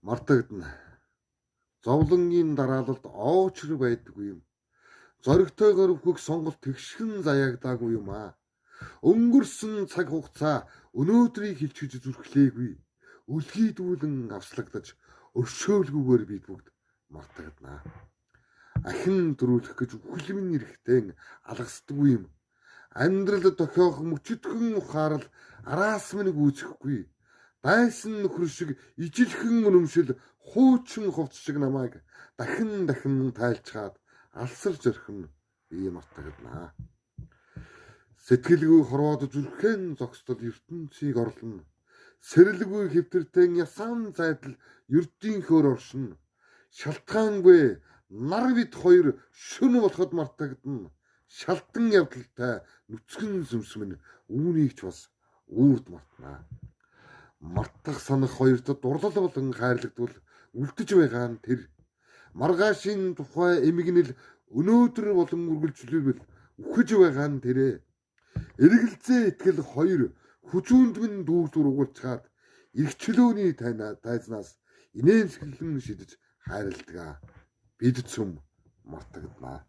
Мартагдана. Зовлонгийн дараалалд оочр байдаггүй юм. Зоригтойгоор өгөх сонголт тэгшхэн заяагдаагүй юм аа. Өнгөрсөн цаг хугацаа өнөөдрийг хилчиж зүрхлээгүй. Үлгий дүүлэн авслагдаж өршөөлгүйгээр бид бүгд мартагдана. Ахин төрүүлэх гэж үхлэмэн эрэхтэн алгасдаггүй юм. Амьдрал дохиох мөчөдгөн ухаарал араас минь үүсэхгүй. Дайсан нөхөр шиг ижилхэн өнөмшил хуучин хувц шиг намайг дахин тайлчгаад алсар зорхин би мартагдана. Сэтгэлгүй хорвоод зүрхэн зогсдол ертөнцийг орлоно. Сэрэлгүй хэвтэртэн ясан зайдал ердийнхөөр оршино. Шалтгаангүй нар бид хоёр шөнө болоход мартагдана. Шалтан явдалтай нүцгэн сүмсмэн үүнийг ч бас үрд мартана. Мартах санах хоёрт дурлал болон хайрлагдвал үлдэж байгаа нь тэр. Маргаашийн тухай эмгэнэл өнөөдөр болон үргэлжлүүлбэл үхэж байгаа нь тэрэ. Эргэлзээ итгэл хоёр хүзүүнд минь дүүртүр угуулцгаад эргчлөөний тайзнаас инээмсэглэн шидэж хайрладаг. Бид цөм мартагдана.